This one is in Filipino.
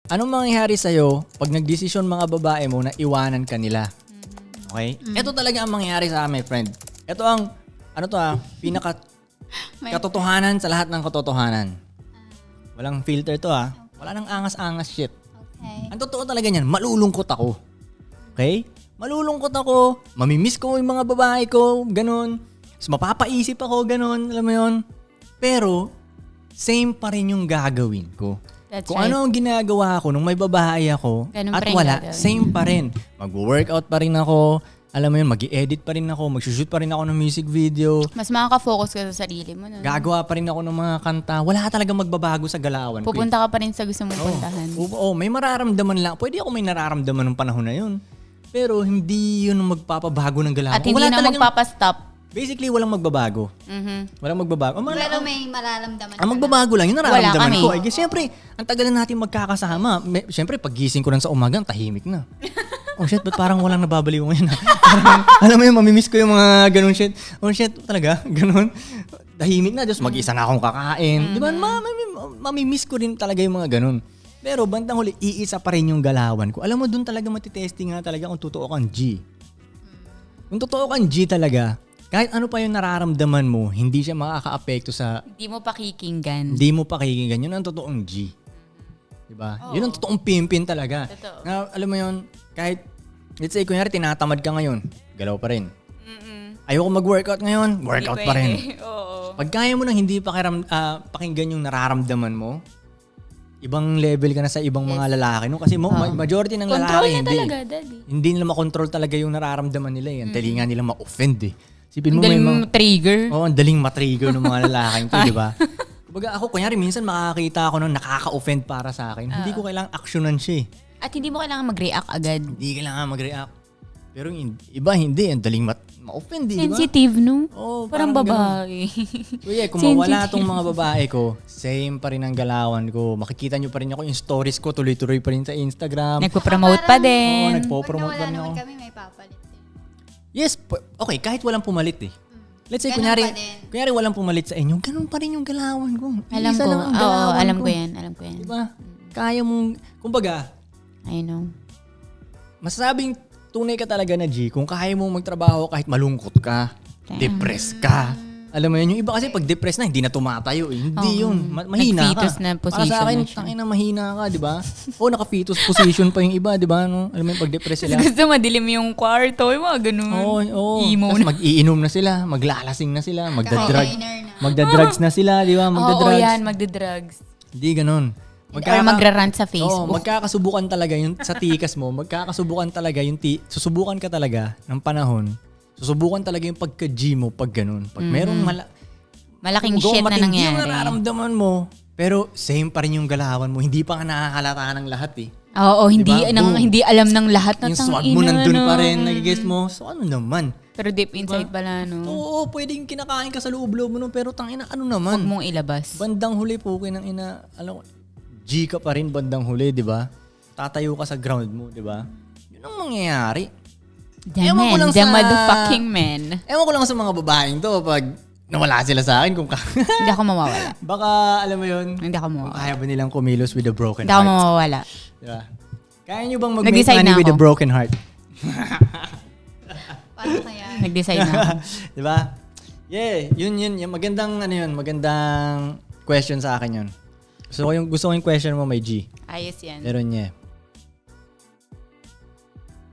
Anong mangyayari sa'yo pag nagdesisyon mga babae mo na iwanan ka nila? Okay? Ito talaga ang mangyayari sa amin, friend. Ito ang, pinaka katotohanan sa lahat ng katotohanan. Walang filter to Wala nang angas-angas shit. Okay. Ang totoo talaga niyan, malulungkot ako. Okay? Malulungkot ako, mamimiss ko yung mga babae ko, ganun. Mas mapapaisip ako, ganun, alam mo yun. Pero, same pa rin yung gagawin ko. That's Kung right. ano ang ginagawa ko nung may babae ako Ganun at pa rin wala, gagawin. same pa rin. Mag-workout pa rin ako, alam mo yun, mag-i-edit pa rin ako, mag-shoot pa rin ako ng music video, Mas makaka-focus ka sa sarili mo. No? gagawa pa rin ako ng mga kanta. Wala talaga magbabago sa galawan ko. Pupunta ka pa rin sa gusto mong puntahan. Oo, may mararamdaman lang. Pwede ako may nararamdaman ng panahon na yun. Pero hindi yun ang magpapabago ng galawan. At hindi Wala na talagang- magpapastop. Basically, walang magbabago. Walang magbabago. Pero may mararamdaman Ang magbabago lang, yung nararamdaman kami. ko. I guess, siyempre, ang tagal na natin magkakasama. Siyempre, pag gising ko lang sa umaga, tahimik na. Oh shit, ba't parang walang nababaliw ngayon? Parang, alam mo yun, mamimiss ko yung mga ganun shit. Oh shit, talaga? Ganun? Tahimik na, just mag-isa na akong kakain. Di ba? Mamimiss ko rin talaga yung mga ganun. Pero bandang huli, iisa pa rin yung galawan ko. Alam mo, dun talaga matitesting nga talaga kung totoo kang G. Kung totoo kang G talaga, kahit ano pa yung nararamdaman mo, hindi siya makaka-apekto sa Hindi mo pakikinggan. hindi mo pakikinggan. Yun ang totoong G. Diba? Yun ang totoong pimpin talaga. Totoo. Na, alam mo yun, kahit, let's say, kunyari, tinatamad ka ngayon, galaw pa rin. Ayoko mag-workout ngayon, workout pa rin. Oo. Pag kaya mo nang hindi pakinggan yung nararamdaman mo, ibang level ka na sa ibang mga lalaki. No? Kasi majority ng Control lalaki, na hindi. talaga, daddy. Hindi nila makontrol talaga yung nararamdaman nila. Ang dali nga nila ma-offend eh. Sipin mo Ang may daling mga... trigger. Oo, ang daling matrigger ng mga lalaking to, di ba? Kumbaga ako, kunyari, minsan makakita ako ng nakaka-offend para sa akin. Hindi ko kailangang actionan siya eh. At hindi mo kailangan mag-react agad. Hindi kailangan mag-react. Pero yung iba, hindi. Ang daling ma-offend, di ba? Sensitive, no? Oo, Parang babae. So yeah, kung mawala tong mga babae ko, same pa rin ang galawan ko. Makikita nyo pa rin ako yung stories ko, tuloy-tuloy pa rin sa Instagram. Nagpo-promote pa Oo, din. nagpo-promote pa rin ako. naman kami, may papalit din. Yes, okay, kahit walang pumalit eh. Let's say, Ganun pa din. kunyari walang pumalit sa inyo, ganun pa rin yung galawan ko. Alam Isa ko. lang ang Oo, galawan alam ko yan. Alam ko yan. Diba? Kaya mong, kumbaga, I know. masasabing tunay ka talaga na G kung kaya mong magtrabaho kahit malungkot ka, depressed ka. Alam mo yun, yung iba kasi pag depressed na, hindi na tumatayo eh. Hindi yun. Mahina ka. Nag-fetus na Para position sa akin, na siya. tangina mahina ka, di ba? O, naka-fetus position pa yung iba, di ba? No? Alam mo yung pag depressed sila. Gusto madilim yung kwarto. Yung mga ganun. Oo. Emo Tapos na. mag-iinom na sila, maglalasing na sila, Eyeliner na. magdadrugs na sila, di ba? Oo, Magdadrugs. yan. Magdadrugs. Hindi ganun. Or magrarant sa Facebook. Magkakasubukan talaga yung sa tikas mo, magkakasubukan talaga yung susubukan ka talaga ng panahon. Susubukan talaga yung pagka-G mo pag ganun. Pag merong Malaking shit na matindi yung nangyari. nararamdaman mo, pero same pa rin yung galawan mo. Hindi pa nga nakakalata ng lahat eh. Oo, hindi, Diba? Boom. hindi alam ng lahat na Yung swag mo nandun pa rin, nagigess mo. So ano naman? Pero deep inside pala, no? Oo, pwedeng kinakain ka sa loob-loob mo, pero tangina, ano Huwag naman? mong ilabas. Bandang huli po, ng ina, alam ko, G ka pa rin bandang huli, di ba? Tatayo ka sa ground mo, di ba? Yun ang mangyayari. The Ewan ko man, lang the sa- motherfucking man. Ewan ko lang sa mga babaeng to, pag nawala sila sa akin, kung Hindi ako mawawala. baka, alam mo yun, Hindi ako kung mawawala. kaya ba nilang kumilos with a broken Hindi ako heart. mawawala. Di ba? Kaya nyo bang mag-make Nag-decide money na with a ako. broken heart? Paano kaya? Nag-decide na ako. Di ba? Yeah, yun. Magandang question sa akin yun. Gusto ko yung question mo may G. Ayos yan. Meron niya.